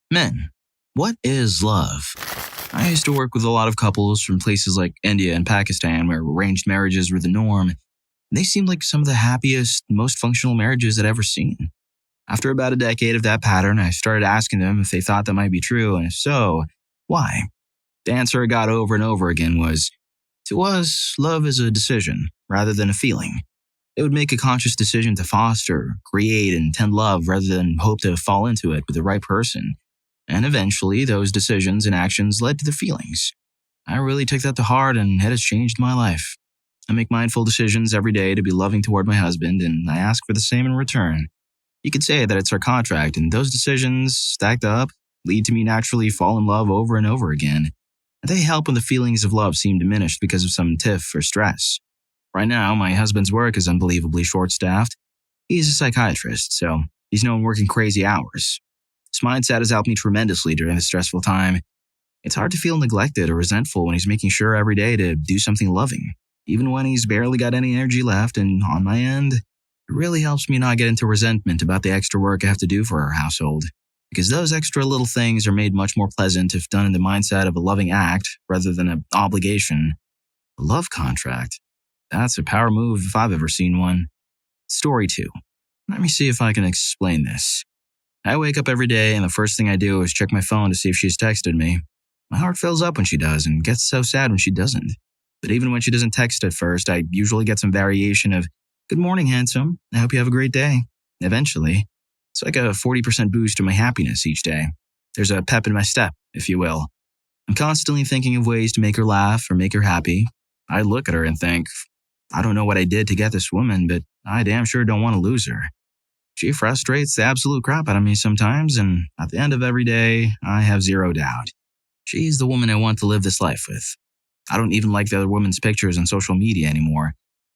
Men, what is love? I used to work with a lot of couples from places like India and Pakistan where arranged marriages were the norm. They seemed like some of the happiest, most functional marriages I'd ever seen. After about a decade of that pattern, I started asking them if they thought that might be true, and if so, why? The answer I got over and over again was, to us, love is a decision rather than a feeling. It would make a conscious decision to foster, create, and tend love rather than hope to fall into it with the right person. And eventually, those decisions and actions led to the feelings. I really took that to heart, and it has changed my life. I make mindful decisions every day to be loving toward my husband, and I ask for the same in return. You could say that it's our contract, and those decisions, stacked up, lead to me naturally fall in love over and over again. And they help when the feelings of love seem diminished because of some tiff or stress. Right now, my husband's work is unbelievably short-staffed. He's a psychiatrist, so he's known working crazy hours. His mindset has helped me tremendously during this stressful time. It's hard to feel neglected or resentful when he's making sure every day to do something loving, even when he's barely got any energy left, and on my end, it really helps me not get into resentment about the extra work I have to do for our household, because those extra little things are made much more pleasant if done in the mindset of a loving act rather than an obligation. A love contract. That's a power move if I've ever seen one. Story 2. Let me see if I can explain this. I wake up every day and the first thing I do is check my phone to see if she's texted me. My heart fills up when she does and gets so sad when she doesn't. But even when she doesn't text at first, I usually get some variation of, "Good morning, handsome. I hope you have a great day." Eventually, it's like a 40% boost to my happiness each day. There's a pep in my step, if you will. I'm constantly thinking of ways to make her laugh or make her happy. I look at her and think, I don't know what I did to get this woman, but I damn sure don't want to lose her. She frustrates the absolute crap out of me sometimes, and at the end of every day, I have zero doubt. She's the woman I want to live this life with. I don't even like the other women's pictures on social media anymore.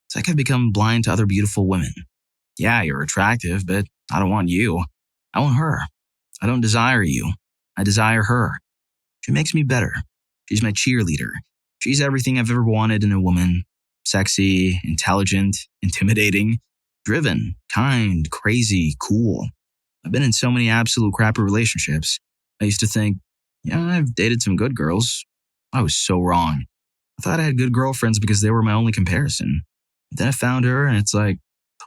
It's like I've become blind to other beautiful women. Yeah, you're attractive, but I don't want you. I want her. I don't desire you. I desire her. She makes me better. She's my cheerleader. She's everything I've ever wanted in a woman. Sexy, intelligent, intimidating, driven, kind, crazy, cool. I've been in so many absolute crappy relationships. I used to think, yeah, I've dated some good girls. I was so wrong. I thought I had good girlfriends because they were my only comparison. But then I found her and it's like,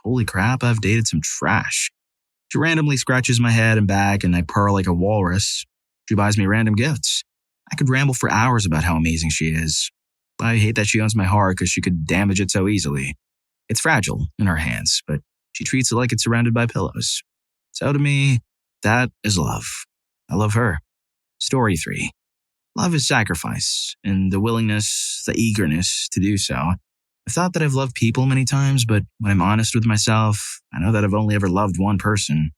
holy crap, I've dated some trash. She randomly scratches my head and back and I purr like a walrus. She buys me random gifts. I could ramble for hours about how amazing she is. I hate that she owns my heart because she could damage it so easily. It's fragile in her hands, but she treats it like it's surrounded by pillows. So to me, that is love. I love her. Story 3. Love is sacrifice, and the willingness, the eagerness to do so. I've thought that I've loved people many times, but when I'm honest with myself, I know that I've only ever loved one person.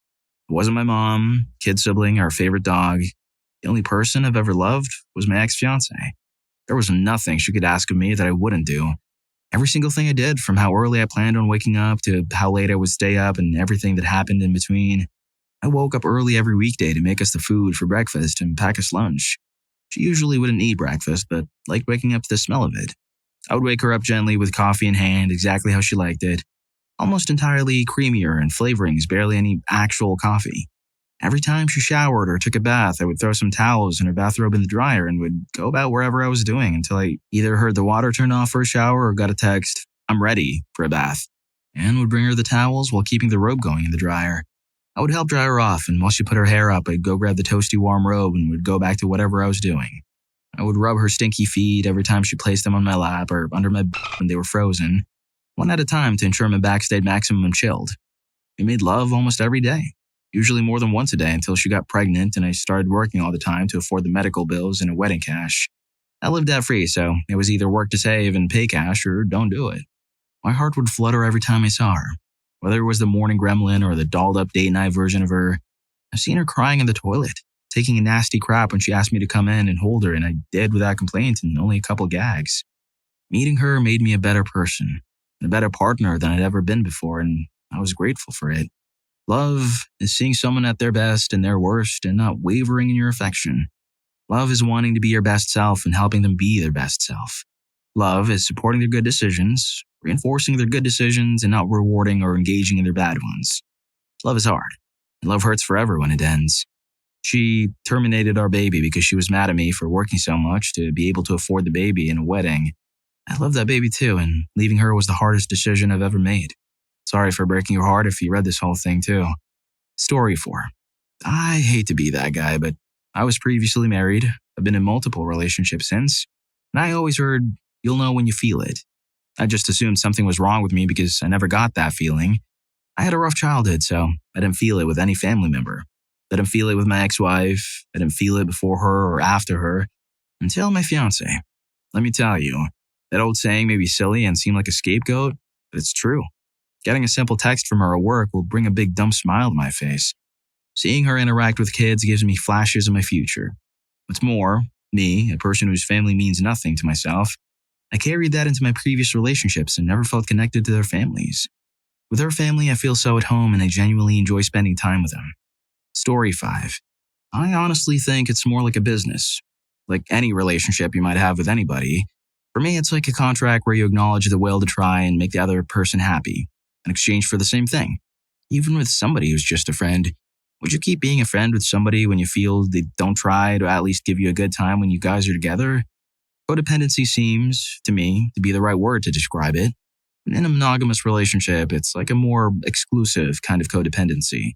It wasn't my mom, kid sibling, or favorite dog. The only person I've ever loved was my ex-fiancé. There was nothing she could ask of me that I wouldn't do. Every single thing I did, from how early I planned on waking up to how late I would stay up and everything that happened in between. I woke up early every weekday to make us the food for breakfast and pack us lunch. She usually wouldn't eat breakfast, but liked waking up to the smell of it. I would wake her up gently with coffee in hand, exactly how she liked it. Almost entirely creamier and flavorings, barely any actual coffee. Every time she showered or took a bath, I would throw some towels in her bathrobe in the dryer and would go about wherever I was doing until I either heard the water turn off for a shower or got a text, "I'm ready for a bath," and would bring her the towels while keeping the robe going in the dryer. I would help dry her off, and while she put her hair up, I'd go grab the toasty warm robe and would go back to whatever I was doing. I would rub her stinky feet every time she placed them on my lap or under my bed when they were frozen, one at a time to ensure my back stayed maximum chilled. We made love almost every day. Usually more than once a day until she got pregnant and I started working all the time to afford the medical bills and a wedding cash. I lived debt free, so it was either work to save and pay cash or don't do it. My heart would flutter every time I saw her. Whether it was the morning gremlin or the dolled up date night version of her, I've seen her crying in the toilet, taking a nasty crap when she asked me to come in and hold her, and I did without complaint and only a couple gags. Meeting her made me a better person, a better partner than I'd ever been before, and I was grateful for it. Love is seeing someone at their best and their worst and not wavering in your affection. Love is wanting to be your best self and helping them be their best self. Love is supporting their good decisions, reinforcing their good decisions, and not rewarding or engaging in their bad ones. Love is hard, and love hurts forever when it ends. She terminated our baby because she was mad at me for working so much to be able to afford the baby and a wedding. I love that baby too, and leaving her was the hardest decision I've ever made. Sorry for breaking your heart if you read this whole thing too. Story 4. I hate to be that guy, but I was previously married. I've been in multiple relationships since, and I always heard, you'll know when you feel it. I just assumed something was wrong with me because I never got that feeling. I had a rough childhood, so I didn't feel it with any family member. I didn't feel it with my ex-wife. I didn't feel it before her or after her, until my fiance. Let me tell you, that old saying may be silly and seem like a scapegoat, but it's true. Getting a simple text from her at work will bring a big dumb smile to my face. Seeing her interact with kids gives me flashes of my future. What's more, me, a person whose family means nothing to myself, I carried that into my previous relationships and never felt connected to their families. With her family, I feel so at home and I genuinely enjoy spending time with them. Story 5. I honestly think it's more like a business. Like any relationship you might have with anybody, for me it's like a contract where you acknowledge the will to try and make the other person happy, in exchange for the same thing. Even with somebody who's just a friend, would you keep being a friend with somebody when you feel they don't try to at least give you a good time when you guys are together? Codependency seems, to me, to be the right word to describe it. In a monogamous relationship, it's like a more exclusive kind of codependency.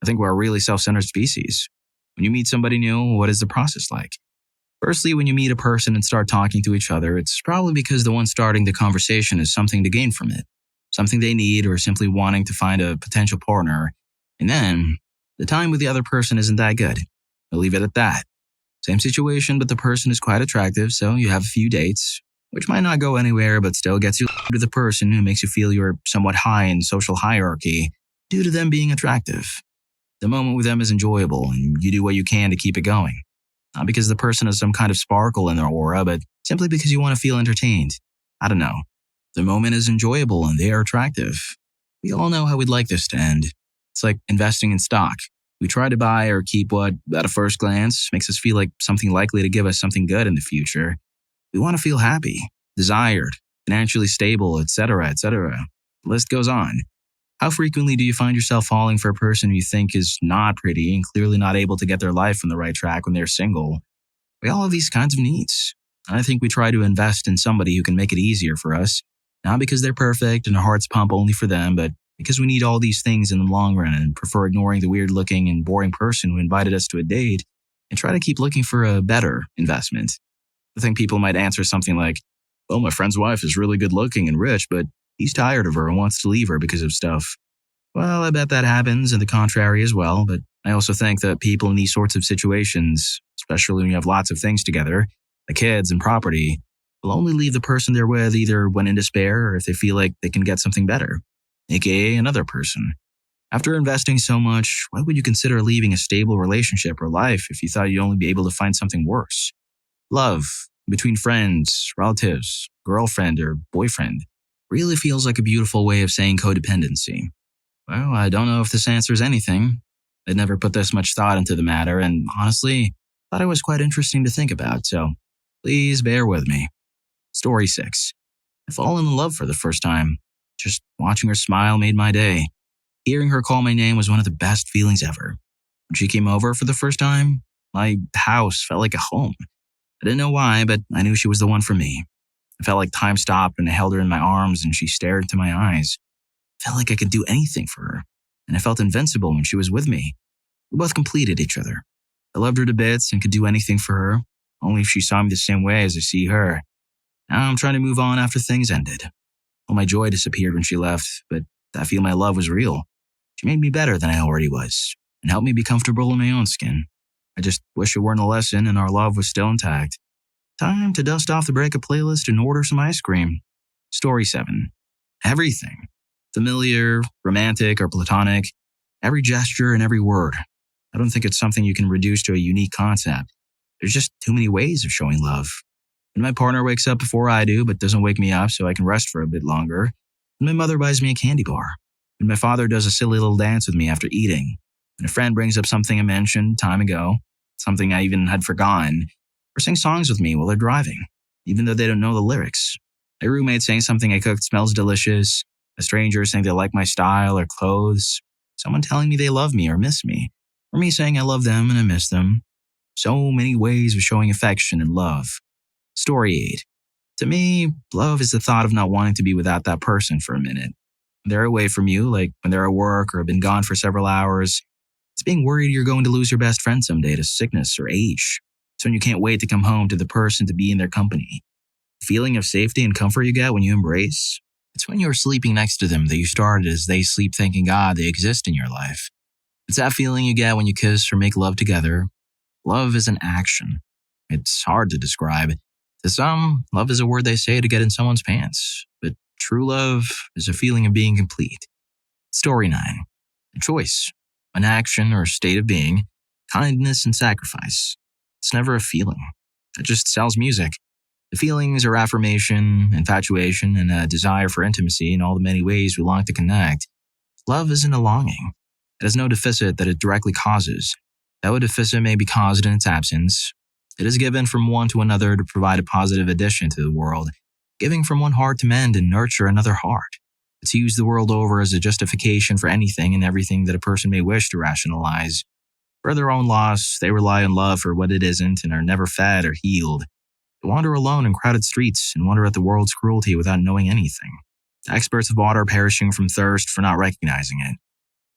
I think we're a really self-centered species. When you meet somebody new, what is the process like? Firstly, when you meet a person and start talking to each other, it's probably because the one starting the conversation has something to gain from it, something they need, or simply wanting to find a potential partner. And then, the time with the other person isn't that good. I'll leave it at that. Same situation, but the person is quite attractive, so you have a few dates, which might not go anywhere, but still gets you to the person who makes you feel you're somewhat high in social hierarchy due to them being attractive. The moment with them is enjoyable, and you do what you can to keep it going. Not because the person has some kind of sparkle in their aura, but simply because you want to feel entertained. I don't know. The moment is enjoyable and they are attractive. We all know how we'd like this to end. It's like investing in stock. We try to buy or keep what, at a first glance, makes us feel like something likely to give us something good in the future. We want to feel happy, desired, financially stable, etc., etc. The list goes on. How frequently do you find yourself falling for a person you think is not pretty and clearly not able to get their life on the right track when they're single? We all have these kinds of needs. And I think we try to invest in somebody who can make it easier for us, not because they're perfect and our hearts pump only for them, but because we need all these things in the long run and prefer ignoring the weird-looking and boring person who invited us to a date and try to keep looking for a better investment. I think people might answer something like, well, my friend's wife is really good-looking and rich, but he's tired of her and wants to leave her because of stuff. Well, I bet that happens and the contrary as well, but I also think that people in these sorts of situations, especially when you have lots of things together, like kids and property, will only leave the person they're with either when in despair or if they feel like they can get something better, aka another person. After investing so much, why would you consider leaving a stable relationship or life if you thought you'd only be able to find something worse? Love, between friends, relatives, girlfriend, or boyfriend, really feels like a beautiful way of saying codependency. Well, I don't know if this answers anything. I'd never put this much thought into the matter, and honestly, thought it was quite interesting to think about, so please bear with me. Story 6. I've fallen in love for the first time. Just watching her smile made my day. Hearing her call my name was one of the best feelings ever. When she came over for the first time, my house felt like a home. I didn't know why, but I knew she was the one for me. I felt like time stopped when I held her in my arms and she stared into my eyes. I felt like I could do anything for her, and I felt invincible when she was with me. We both completed each other. I loved her to bits and could do anything for her, only if she saw me the same way as I see her. Now I'm trying to move on after things ended. All my joy disappeared when she left, but I feel my love was real. She made me better than I already was, and helped me be comfortable in my own skin. I just wish it weren't a lesson and our love was still intact. Time to dust off the breakup playlist and order some ice cream. Story 7. Everything. Familiar, romantic, or platonic. Every gesture and every word. I don't think it's something you can reduce to a unique concept. There's just too many ways of showing love. When my partner wakes up before I do, but doesn't wake me up so I can rest for a bit longer. When my mother buys me a candy bar. When my father does a silly little dance with me after eating. When a friend brings up something I mentioned time ago, something I even had forgotten, or sing songs with me while they're driving, even though they don't know the lyrics. My roommate saying something I cooked smells delicious, a stranger saying they like my style or clothes, someone telling me they love me or miss me, For me, saying I love them and I miss them. So many ways of showing affection and love. Story 8. To me, love is the thought of not wanting to be without that person for a minute. They're away from you, like when they're at work or have been gone for several hours. It's being worried you're going to lose your best friend someday to sickness or age. It's when you can't wait to come home to the person to be in their company. The feeling of safety and comfort you get when you embrace. It's when you're sleeping next to them that you started as they sleep thanking God they exist in your life. It's that feeling you get when you kiss or make love together. Love is an action. It's hard to describe. To some, love is a word they say to get in someone's pants. But true love is a feeling of being complete. Story 9. A choice. An action or state of being. Kindness and sacrifice. It's never a feeling. It just sells music. The feelings are affirmation, infatuation, and a desire for intimacy in all the many ways we long to connect. Love isn't a longing. It has no deficit that it directly causes. Though a deficit may be caused in its absence, it is given from one to another to provide a positive addition to the world, giving from one heart to mend and nurture another heart. It's used the world over as a justification for anything and everything that a person may wish to rationalize. For their own loss, they rely on love for what it isn't and are never fed or healed. They wander alone in crowded streets and wonder at the world's cruelty without knowing anything. Experts of water perishing from thirst for not recognizing it.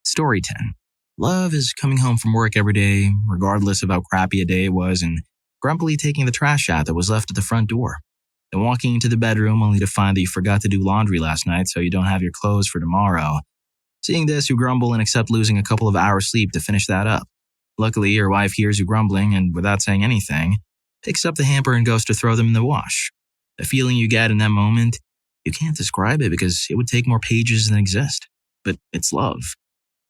Story 10. Love is coming home from work every day, regardless of how crappy a day it was, and grumpily taking the trash out that was left at the front door. Then walking into the bedroom only to find that you forgot to do laundry last night so you don't have your clothes for tomorrow. Seeing this, you grumble and accept losing a couple of hours sleep to finish that up. Luckily, your wife hears you grumbling and, without saying anything, picks up the hamper and goes to throw them in the wash. The feeling you get in that moment, you can't describe it because it would take more pages than exist. But it's love.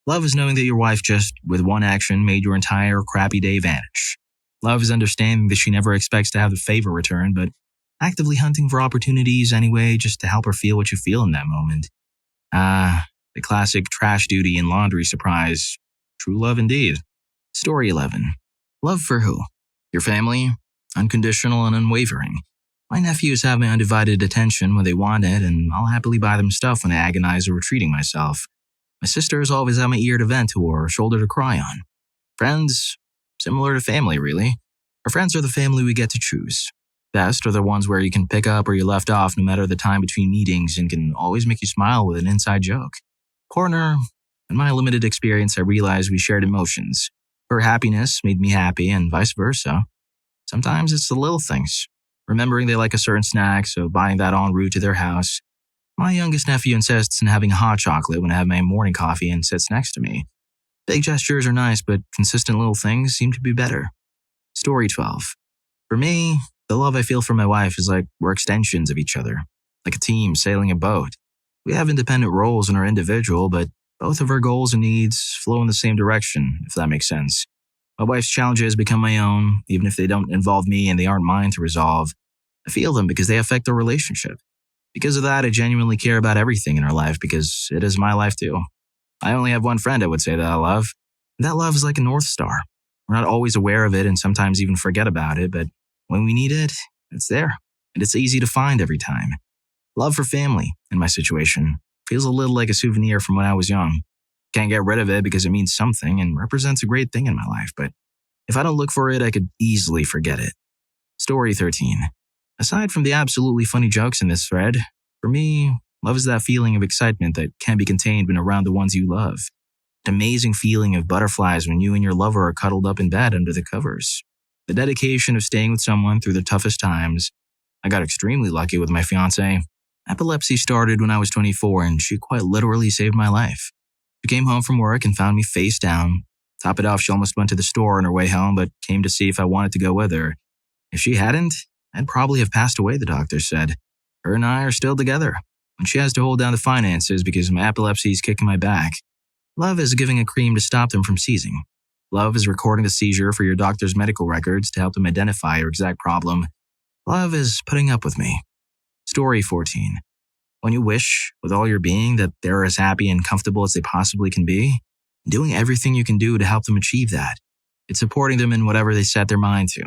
Love is knowing that your wife just, with one action, made your entire crappy day vanish. Love is understanding that she never expects to have the favor returned, but actively hunting for opportunities anyway just to help her feel what you feel in that moment. The classic trash duty and laundry surprise. True love indeed. Story 11. Love for who? Your family? Unconditional and unwavering. My nephews have my undivided attention when they want it, and I'll happily buy them stuff when I agonize over treating myself. My sisters always have my ear to vent to or shoulder to cry on. Friends? Similar to family, really. Our friends are the family we get to choose. Best are the ones where you can pick up where you left off no matter the time between meetings and can always make you smile with an inside joke. Partner? In my limited experience, I realized we shared emotions. Her happiness made me happy and vice versa. Sometimes it's the little things. Remembering they like a certain snack, so buying that en route to their house. My youngest nephew insists on having a hot chocolate when I have my morning coffee and sits next to me. Big gestures are nice, but consistent little things seem to be better. Story 12. For me, the love I feel for my wife is like we're extensions of each other, like a team sailing a boat. We have independent roles and are individual, but both of our goals and needs flow in the same direction, if that makes sense. My wife's challenges become my own, even if they don't involve me and they aren't mine to resolve. I feel them because they affect our relationship. Because of that, I genuinely care about everything in our life because it is my life too. I only have one friend I would say that I love. That love is like a North Star. We're not always aware of it and sometimes even forget about it, but when we need it, it's there. And it's easy to find every time. Love for family, in my situation, feels a little like a souvenir from when I was young. Can't get rid of it because it means something and represents a great thing in my life, but if I don't look for it, I could easily forget it. Story 13. Aside from the absolutely funny jokes in this thread, for me, love is that feeling of excitement that can't be contained when around the ones you love. An amazing feeling of butterflies when you and your lover are cuddled up in bed under the covers. The dedication of staying with someone through the toughest times. I got extremely lucky with my fiancée. Epilepsy started when I was 24 and she quite literally saved my life. She came home from work and found me face down. Top it off, she almost went to the store on her way home, but came to see if I wanted to go with her. If she hadn't, I'd probably have passed away, the doctor said. Her and I are still together, and she has to hold down the finances because my epilepsy is kicking my back. Love is giving a cream to stop them from seizing. Love is recording the seizure for your doctor's medical records to help them identify your exact problem. Love is putting up with me. Story 14. When you wish, with all your being, that they're as happy and comfortable as they possibly can be, doing everything you can do to help them achieve that. It's supporting them in whatever they set their mind to.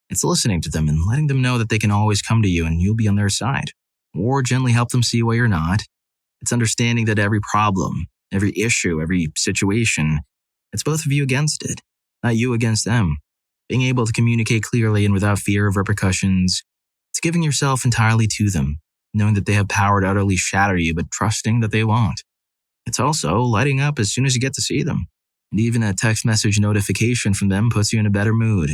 It's listening to them and letting them know that they can always come to you and you'll be on their side. Or gently help them see why you're not. It's understanding that every problem, every issue, every situation It's both of you against it, not you against them. Being able to communicate clearly and without fear of repercussions. It's giving yourself entirely to them, knowing that they have power to utterly shatter you, but trusting that they won't. It's also lighting up as soon as you get to see them. And even a text message notification from them puts you in a better mood.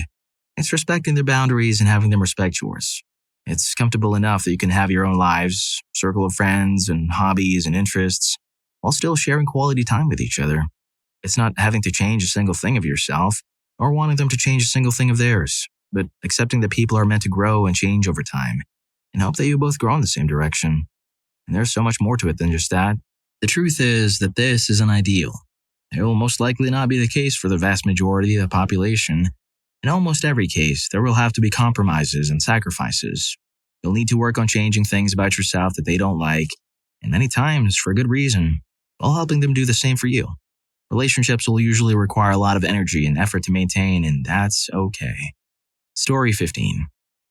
It's respecting their boundaries and having them respect yours. It's comfortable enough that you can have your own lives, circle of friends and hobbies and interests, while still sharing quality time with each other. It's not having to change a single thing of yourself, or wanting them to change a single thing of theirs, but accepting that people are meant to grow and change over time, and hope that you both grow in the same direction. And there's so much more to it than just that. The truth is that this is an ideal. It will most likely not be the case for the vast majority of the population. In almost every case, there will have to be compromises and sacrifices. You'll need to work on changing things about yourself that they don't like, and many times for good reason, while helping them do the same for you. Relationships will usually require a lot of energy and effort to maintain, and that's okay. Story 15.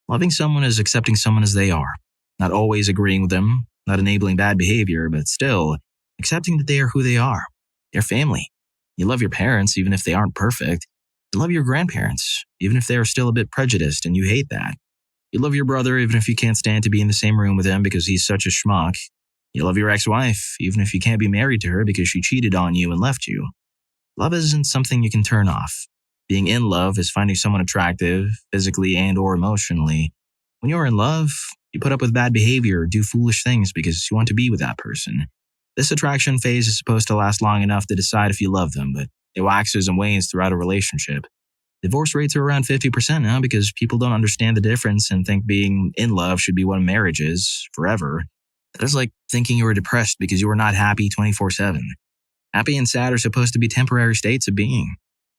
Loving someone is accepting someone as they are. Not always agreeing with them, not enabling bad behavior, but still accepting that they are who they are. They're family. You love your parents even if they aren't perfect. You love your grandparents, even if they are still a bit prejudiced and you hate that. You love your brother even if you can't stand to be in the same room with him because he's such a schmuck. You love your ex-wife even if you can't be married to her because she cheated on you and left you. Love isn't something you can turn off. Being in love is finding someone attractive, physically and or emotionally. When you're in love, you put up with bad behavior or do foolish things because you want to be with that person. This attraction phase is supposed to last long enough to decide if you love them, but it waxes and wanes throughout a relationship. Divorce rates are around 50% now because people don't understand the difference and think being in love should be what marriage is, forever. That is like thinking you were depressed because you were not happy 24/7. Happy and sad are supposed to be temporary states of being.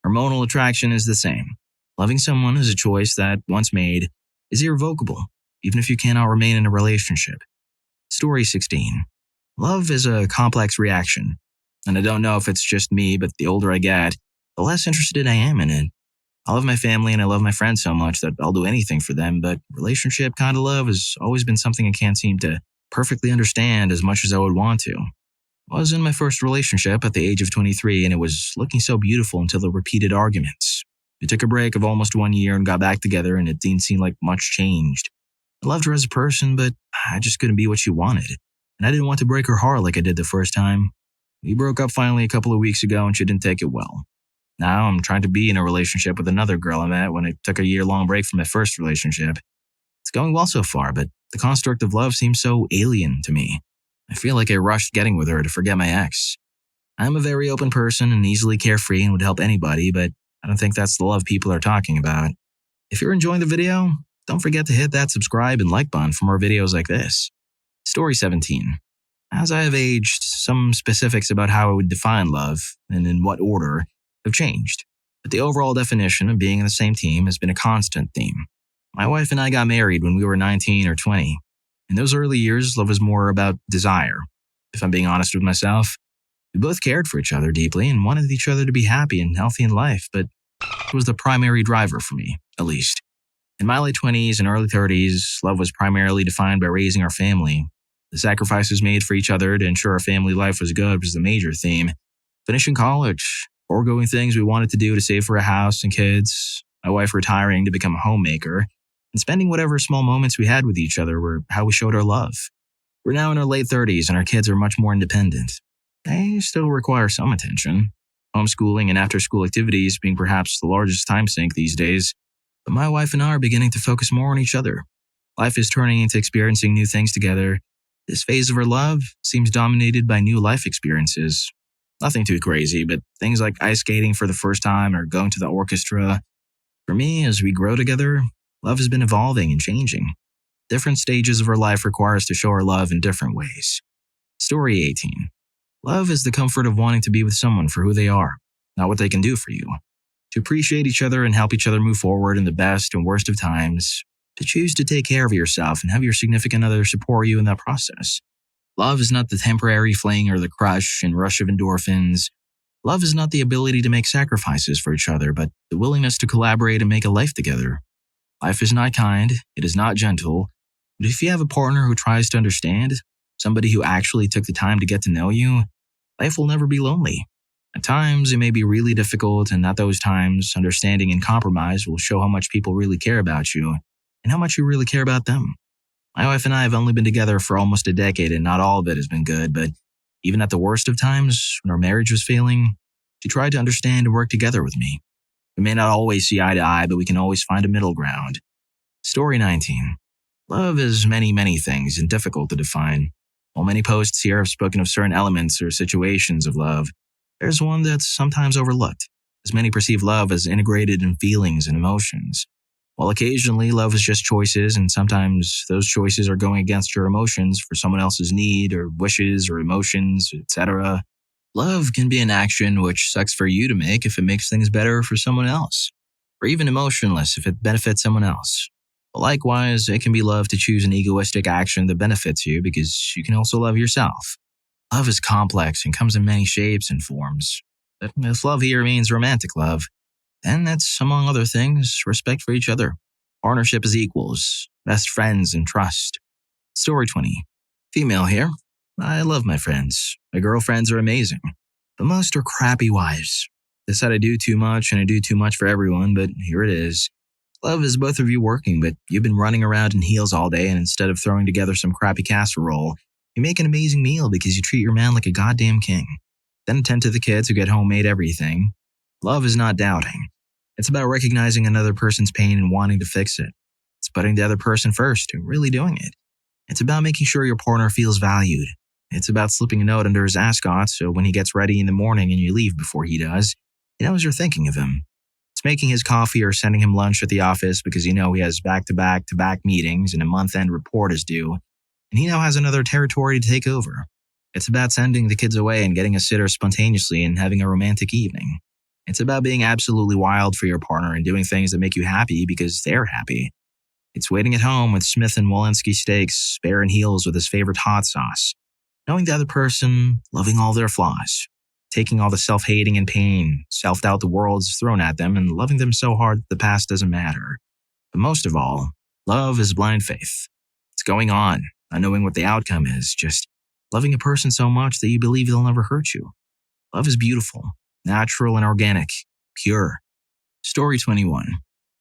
Hormonal attraction is the same. Loving someone is a choice that, once made, is irrevocable, even if you cannot remain in a relationship. Story 16. Love is a complex reaction, and I don't know if it's just me, but the older I get, the less interested I am in it. I love my family and I love my friends so much that I'll do anything for them, but relationship kind of love has always been something I can't seem to perfectly understand as much as I would want to. I was in my first relationship at the age of 23 and it was looking so beautiful until the repeated arguments. We took a break of almost 1 year and got back together and it didn't seem like much changed. I loved her as a person, but I just couldn't be what she wanted. And I didn't want to break her heart like I did the first time. We broke up finally a couple of weeks ago and she didn't take it well. Now I'm trying to be in a relationship with another girl I met when I took a year-long break from my first relationship. It's going well so far, but the construct of love seems so alien to me. I feel like I rushed getting with her to forget my ex. I'm a very open person and easily carefree and would help anybody, but I don't think that's the love people are talking about. If you're enjoying the video, don't forget to hit that subscribe and like button for more videos like this. Story 17. As I have aged, some specifics about how I would define love, and in what order, have changed. But the overall definition of being in the same team has been a constant theme. My wife and I got married when we were 19 or 20. In those early years, love was more about desire. If I'm being honest with myself, we both cared for each other deeply and wanted each other to be happy and healthy in life, but it was the primary driver for me, at least. In my late 20s and early 30s, love was primarily defined by raising our family. The sacrifices made for each other to ensure our family life was good was the major theme. Finishing college, foregoing things we wanted to do to save for a house and kids, my wife retiring to become a homemaker, and spending whatever small moments we had with each other were how we showed our love. We're now in our late 30s and our kids are much more independent. They still require some attention. Homeschooling and after-school activities being perhaps the largest time sink these days. But my wife and I are beginning to focus more on each other. Life is turning into experiencing new things together. This phase of our love seems dominated by new life experiences. Nothing too crazy, but things like ice skating for the first time or going to the orchestra. For me, as we grow together, love has been evolving and changing. Different stages of our life require us to show our love in different ways. Story 18. Love is the comfort of wanting to be with someone for who they are, not what they can do for you. To appreciate each other and help each other move forward in the best and worst of times. To choose to take care of yourself and have your significant other support you in that process. Love is not the temporary fling or the crush and rush of endorphins. Love is not the ability to make sacrifices for each other, but the willingness to collaborate and make a life together. Life is not kind, it is not gentle, but if you have a partner who tries to understand, somebody who actually took the time to get to know you, life will never be lonely. At times, it may be really difficult, and at those times, understanding and compromise will show how much people really care about you and how much you really care about them. My wife and I have only been together for almost a decade, and not all of it has been good, but even at the worst of times, when our marriage was failing, she tried to understand and work together with me. We may not always see eye to eye, but we can always find a middle ground. Story 19. Love is many, many things and difficult to define. While many posts here have spoken of certain elements or situations of love, there's one that's sometimes overlooked, as many perceive love as integrated in feelings and emotions. While occasionally love is just choices, and sometimes those choices are going against your emotions for someone else's need or wishes or emotions, etc., love can be an action which sucks for you to make if it makes things better for someone else, or even emotionless if it benefits someone else. But likewise, it can be love to choose an egoistic action that benefits you because you can also love yourself. Love is complex and comes in many shapes and forms. But if love here means romantic love, then that's, among other things, respect for each other, partnership as equals, best friends, and trust. Story 20. Female here. I love my friends. My girlfriends are amazing. But most are crappy wives. They said I do too much and I do too much for everyone, but here it is. Love is both of you working, but you've been running around in heels all day, and instead of throwing together some crappy casserole, you make an amazing meal because you treat your man like a goddamn king. Then attend to the kids who get homemade everything. Love is not doubting. It's about recognizing another person's pain and wanting to fix it. It's putting the other person first and really doing it. It's about making sure your partner feels valued. It's about slipping a note under his ascot so when he gets ready in the morning and you leave before he does, he knows you're thinking of him. It's making his coffee or sending him lunch at the office because you know he has back-to-back meetings and a month-end report is due, and he now has another territory to take over. It's about sending the kids away and getting a sitter spontaneously and having a romantic evening. It's about being absolutely wild for your partner and doing things that make you happy because they're happy. It's waiting at home with Smith and Walensky steaks, bare and heels with his favorite hot sauce. Knowing the other person, loving all their flaws. Taking all the self-hating and pain, self-doubt the world's thrown at them, and loving them so hard that the past doesn't matter. But most of all, love is blind faith. It's going on, not knowing what the outcome is, just loving a person so much that you believe they'll never hurt you. Love is beautiful, natural and organic, pure. Story 21.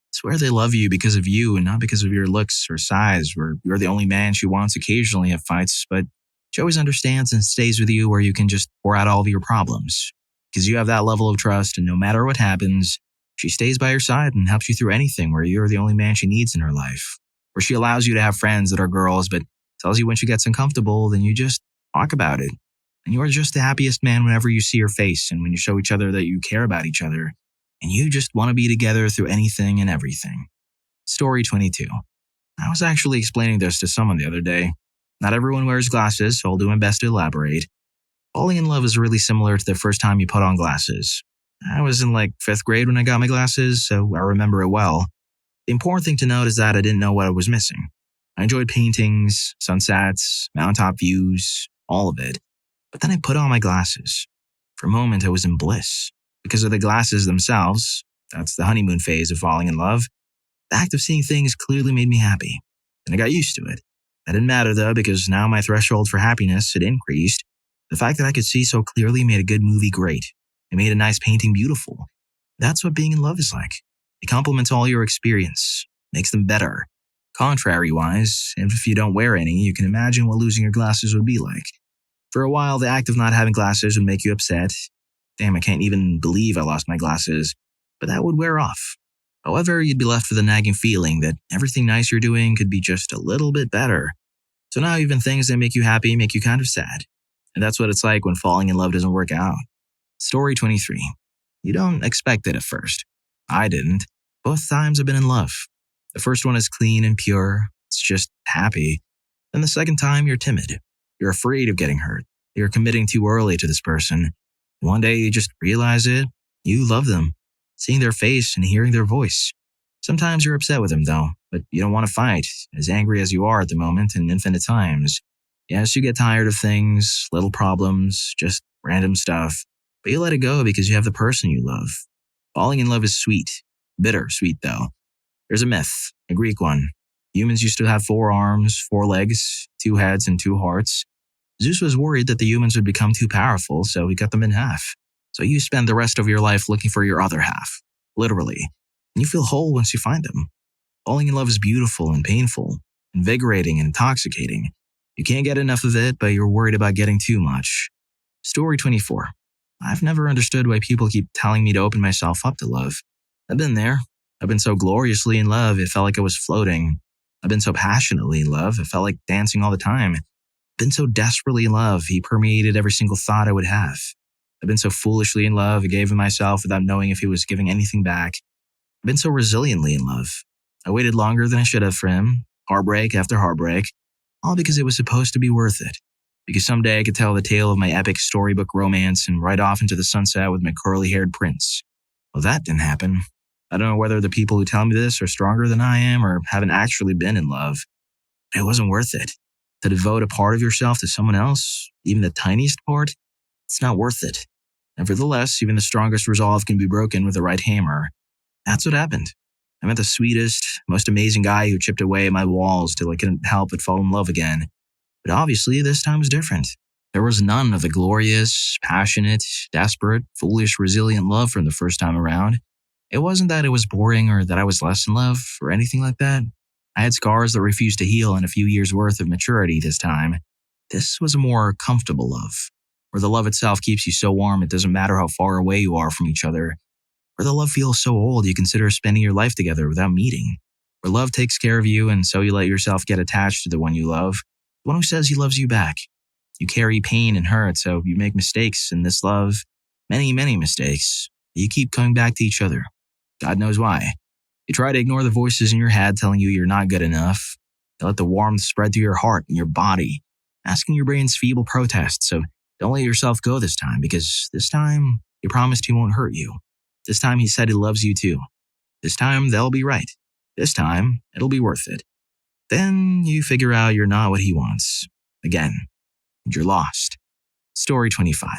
It's where they love you because of you and not because of your looks or size, where you're the only man she wants occasionally have fights, but she always understands and stays with you where you can just pour out all of your problems. Because you have that level of trust, and no matter what happens, she stays by your side and helps you through anything where you're the only man she needs in her life. Where she allows you to have friends that are girls, but tells you when she gets uncomfortable, then you just talk about it. And you are just the happiest man whenever you see her face and when you show each other that you care about each other. And you just want to be together through anything and everything. Story 22. I was actually explaining this to someone the other day. Not everyone wears glasses, so I'll do my best to elaborate. Falling in love is really similar to the first time you put on glasses. I was in 5th grade when I got my glasses, so I remember it well. The important thing to note is that I didn't know what I was missing. I enjoyed paintings, sunsets, mountaintop views, all of it. But then I put on my glasses. For a moment, I was in bliss. Because of the glasses themselves, that's the honeymoon phase of falling in love, the act of seeing things clearly made me happy. And I got used to it. That didn't matter though, because now my threshold for happiness had increased. The fact that I could see so clearly made a good movie great. It made a nice painting beautiful. That's what being in love is like. It complements all your experience, makes them better. Contrary-wise, if you don't wear any, you can imagine what losing your glasses would be like. For a while, the act of not having glasses would make you upset. Damn, I can't even believe I lost my glasses. But that would wear off. However, you'd be left with a nagging feeling that everything nice you're doing could be just a little bit better. So now even things that make you happy make you kind of sad. And that's what it's like when falling in love doesn't work out. Story 23. You don't expect it at first. I didn't. Both times I've been in love. The first one is clean and pure. It's just happy. Then the second time you're timid. You're afraid of getting hurt. You're committing too early to this person. One day you just realize it. You love them. Seeing their face and hearing their voice. Sometimes you're upset with them though, but you don't want to fight, as angry as you are at the moment and infinite times. Yes, you get tired of things, little problems, just random stuff, but you let it go because you have the person you love. Falling in love is sweet. Bitter sweet though. There's a myth, a Greek one. Humans used to have 4 arms, 4 legs, 2 heads, and 2 hearts. Zeus was worried that the humans would become too powerful, so he cut them in half. So you spend the rest of your life looking for your other half, literally. And you feel whole once you find them. Falling in love is beautiful and painful, invigorating and intoxicating. You can't get enough of it, but you're worried about getting too much. Story 24. I've never understood why people keep telling me to open myself up to love. I've been there. I've been so gloriously in love, it felt like I was floating. I've been so passionately in love, it felt like dancing all the time. I've been so desperately in love, he permeated every single thought I would have. I've been so foolishly in love, I gave him myself without knowing if he was giving anything back. I've been so resiliently in love. I waited longer than I should have for him, heartbreak after heartbreak, all because it was supposed to be worth it. Because someday I could tell the tale of my epic storybook romance and ride off into the sunset with my curly-haired prince. Well, that didn't happen. I don't know whether the people who tell me this are stronger than I am or haven't actually been in love. It wasn't worth it. To devote a part of yourself to someone else, even the tiniest part, it's not worth it. Nevertheless, even the strongest resolve can be broken with the right hammer. That's what happened. I met the sweetest, most amazing guy who chipped away at my walls till I couldn't help but fall in love again. But obviously, this time was different. There was none of the glorious, passionate, desperate, foolish, resilient love from the first time around. It wasn't that it was boring or that I was less in love or anything like that. I had scars that refused to heal and a few years' worth of maturity this time. This was a more comfortable love, where the love itself keeps you so warm it doesn't matter how far away you are from each other, where the love feels so old you consider spending your life together without meeting, where love takes care of you and so you let yourself get attached to the one you love, the one who says he loves you back. You carry pain and hurt, so you make mistakes in this love, many, many mistakes. You keep coming back to each other. God knows why. You try to ignore the voices in your head telling you you're not good enough. You let the warmth spread through your heart and your body, asking your brain's feeble protest, so don't let yourself go this time, because this time, he promised he won't hurt you. This time he said he loves you too. This time they'll be right. This time it'll be worth it. Then you figure out you're not what he wants. Again, and you're lost. Story 25.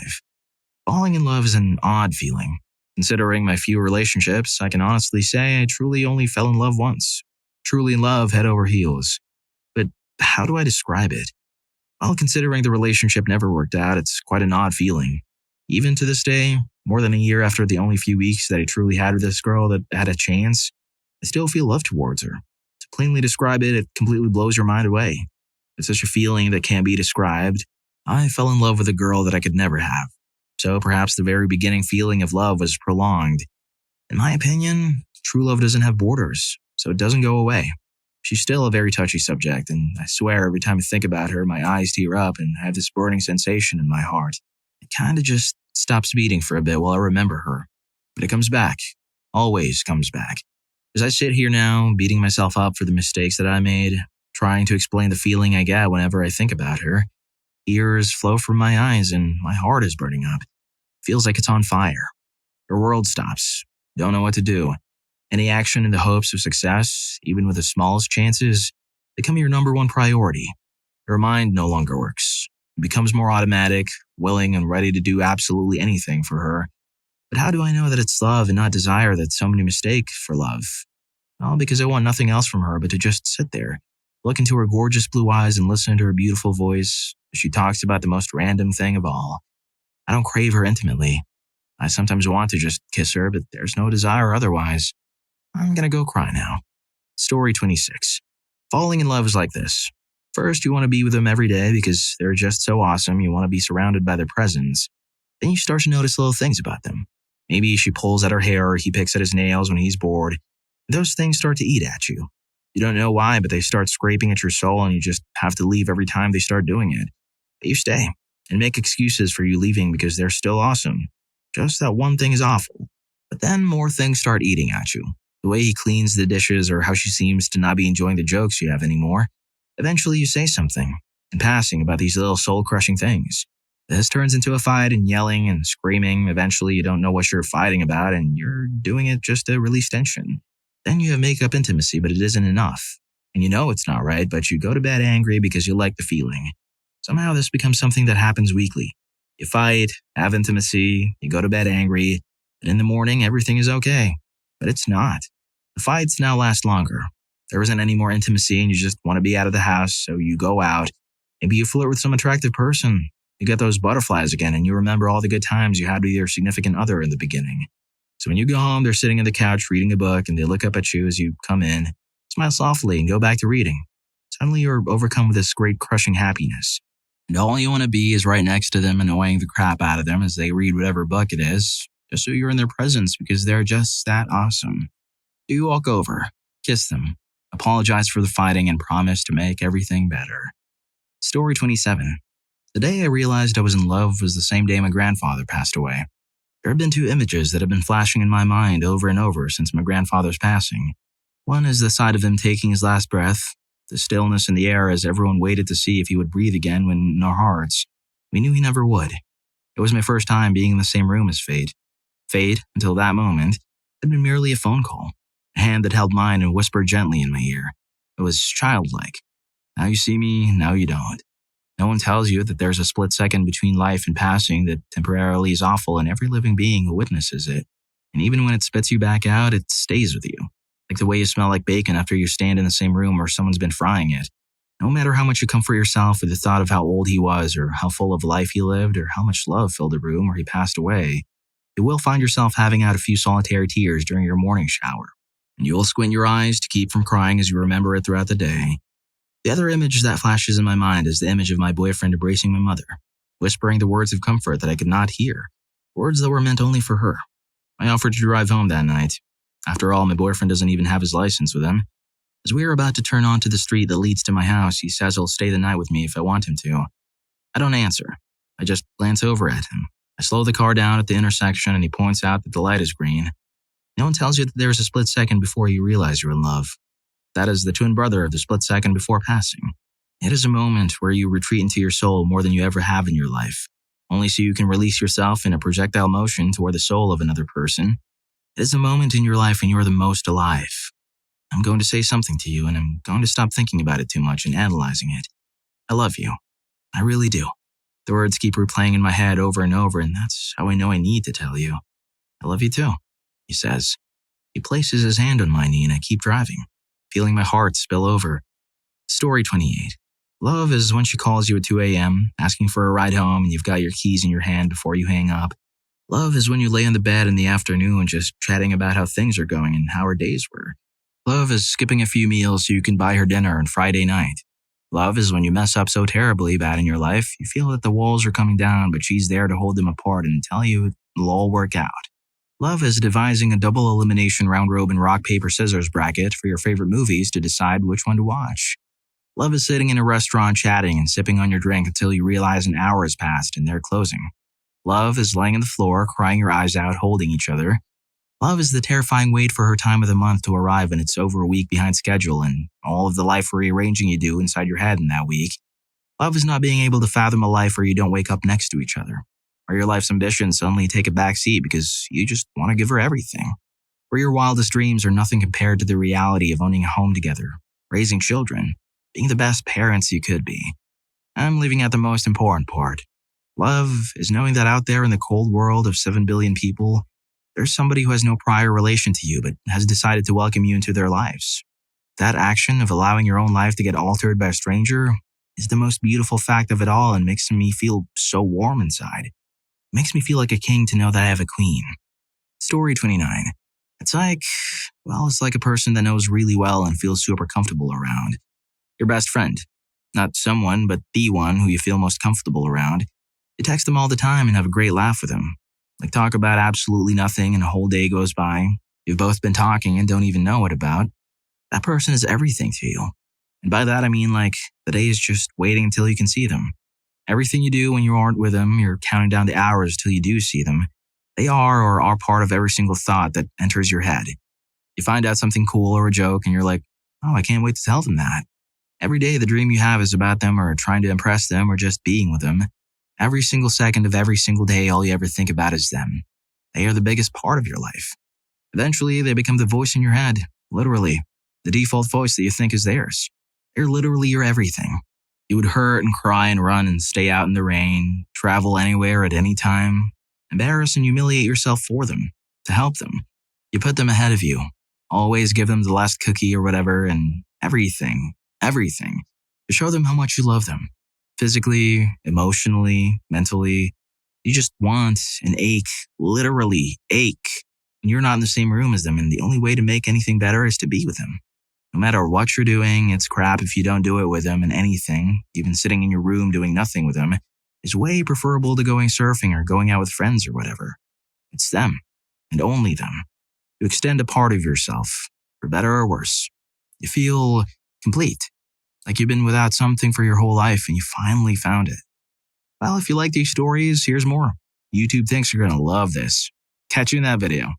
Falling in love is an odd feeling. Considering my few relationships, I can honestly say I truly only fell in love once. Truly in love head over heels. But how do I describe it? Well, considering the relationship never worked out, it's quite an odd feeling. Even to this day, more than a year after the only few weeks that I truly had with this girl that had a chance, I still feel love towards her. To plainly describe it, it completely blows your mind away. It's such a feeling that can't be described. I fell in love with a girl that I could never have. So perhaps the very beginning feeling of love was prolonged. In my opinion, true love doesn't have borders, so it doesn't go away. She's still a very touchy subject, and I swear every time I think about her, my eyes tear up and I have this burning sensation in my heart. It kind of just stops beating for a bit while I remember her. But it comes back. Always comes back. As I sit here now, beating myself up for the mistakes that I made, trying to explain the feeling I get whenever I think about her, tears flow from my eyes and my heart is burning up. Feels like it's on fire. Your world stops. Don't know what to do. Any action in the hopes of success, even with the smallest chances, become your number one priority. Your mind no longer works. It becomes more automatic, willing and ready to do absolutely anything for her. But how do I know that it's love and not desire that so many mistake for love? Well, because I want nothing else from her but to just sit there, look into her gorgeous blue eyes and listen to her beautiful voice as she talks about the most random thing of all. I don't crave her intimately. I sometimes want to just kiss her, but there's no desire otherwise. I'm gonna go cry now. Story 26. Falling in love is like this. First, you want to be with them every day because they're just so awesome. You want to be surrounded by their presence. Then you start to notice little things about them. Maybe she pulls at her hair or he picks at his nails when he's bored. Those things start to eat at you. You don't know why, but they start scraping at your soul and you just have to leave every time they start doing it. But you stay and make excuses for you leaving because they're still awesome. Just that one thing is awful. But then more things start eating at you. The way he cleans the dishes or how she seems to not be enjoying the jokes you have anymore. Eventually you say something, in passing, about these little soul-crushing things. This turns into a fight and yelling and screaming. Eventually you don't know what you're fighting about and you're doing it just to release tension. Then you have make-up intimacy, but it isn't enough. And you know it's not right, but you go to bed angry because you like the feeling. Somehow this becomes something that happens weekly. You fight, have intimacy, you go to bed angry, and in the morning everything is okay. But it's not. The fights now last longer. There isn't any more intimacy and you just want to be out of the house, so you go out. Maybe you flirt with some attractive person. You get those butterflies again and you remember all the good times you had with your significant other in the beginning. So when you go home, they're sitting on the couch reading a book and they look up at you as you come in, smile softly and go back to reading. Suddenly you're overcome with this great crushing happiness. And all you want to be is right next to them, annoying the crap out of them as they read whatever book it is, just so you're in their presence because they're just that awesome. So you walk over, kiss them, apologize for the fighting, and promise to make everything better. Story 27. The day I realized I was in love was the same day my grandfather passed away. There have been two images that have been flashing in my mind over and over since my grandfather's passing. One is the sight of him taking his last breath, the stillness in the air as everyone waited to see if he would breathe again when in our hearts, we knew he never would. It was my first time being in the same room as fate. Fate, until that moment, had been merely a phone call, a hand that held mine and whispered gently in my ear. It was childlike. Now you see me, now you don't. No one tells you that there's a split second between life and passing that temporarily is awful in every living being who witnesses it. And even when it spits you back out, it stays with you. Like the way you smell like bacon after you stand in the same room or someone's been frying it. No matter how much you comfort yourself with the thought of how old he was or how full of life he lived or how much love filled the room where he passed away, you will find yourself having out a few solitary tears during your morning shower. And you'll squint your eyes to keep from crying as you remember it throughout the day. The other image that flashes in my mind is the image of my boyfriend embracing my mother, whispering the words of comfort that I could not hear, words that were meant only for her. I offered to drive home that night. After all, my boyfriend doesn't even have his license with him. As we are about to turn onto the street that leads to my house, he says he'll stay the night with me if I want him to. I don't answer. I just glance over at him. I slow the car down at the intersection and he points out that the light is green. No one tells you that there is a split second before you realize you're in love. That is the twin brother of the split second before passing. It is a moment where you retreat into your soul more than you ever have in your life, only so you can release yourself in a projectile motion toward the soul of another person. It is a moment in your life when you are the most alive. I'm going to say something to you and I'm going to stop thinking about it too much and analyzing it. I love you. I really do. The words keep replaying in my head over and over, and that's how I know I need to tell you. I love you too, he says. He places his hand on my knee and I keep driving, feeling my heart spill over. Story 28. Love is when she calls you at 2 a.m., asking for a ride home and you've got your keys in your hand before you hang up. Love is when you lay in the bed in the afternoon just chatting about how things are going and how her days were. Love is skipping a few meals so you can buy her dinner on Friday night. Love is when you mess up so terribly bad in your life, you feel that the walls are coming down, but she's there to hold them apart and tell you it'll all work out. Love is devising a double elimination round-robin rock-paper-scissors bracket for your favorite movies to decide which one to watch. Love is sitting in a restaurant chatting and sipping on your drink until you realize an hour has passed and they're closing. Love is laying on the floor, crying your eyes out, holding each other. Love is the terrifying wait for her time of the month to arrive when it's over a week behind schedule and all of the life rearranging you do inside your head in that week. Love is not being able to fathom a life where you don't wake up next to each other, where your life's ambitions suddenly take a back seat because you just want to give her everything, where your wildest dreams are nothing compared to the reality of owning a home together, raising children, being the best parents you could be. I'm leaving out the most important part. Love is knowing that out there in the cold world of 7 billion people, there's somebody who has no prior relation to you but has decided to welcome you into their lives. That action of allowing your own life to get altered by a stranger is the most beautiful fact of it all and makes me feel so warm inside. It makes me feel like a king to know that I have a queen. Story 29. It's like a person that knows really well and feels super comfortable around. Your best friend. Not someone, but the one who you feel most comfortable around. You text them all the time and have a great laugh with them. Like talk about absolutely nothing and a whole day goes by. You've both been talking and don't even know what about. That person is everything to you. And by that I mean the day is just waiting until you can see them. Everything you do when you aren't with them, you're counting down the hours till you do see them. They are or are part of every single thought that enters your head. You find out something cool or a joke and you're like, oh, I can't wait to tell them that. Every day the dream you have is about them or trying to impress them or just being with them. Every single second of every single day, all you ever think about is them. They are the biggest part of your life. Eventually, they become the voice in your head, literally, the default voice that you think is theirs. They're literally your everything. You would hurt and cry and run and stay out in the rain, travel anywhere at any time, embarrass and humiliate yourself for them, to help them. You put them ahead of you, always give them the last cookie or whatever, and everything, to show them how much you love them. Physically, emotionally, mentally. You just want and ache, literally ache. And you're not in the same room as them, and the only way to make anything better is to be with them. No matter what you're doing, it's crap if you don't do it with them, and anything, even sitting in your room doing nothing with them, is way preferable to going surfing or going out with friends or whatever. It's them, and only them. You extend a part of yourself, for better or worse. You feel complete, like you've been without something for your whole life and you finally found it. Well, if you like these stories, here's more. YouTube thinks you're going to love this. Catch you in that video.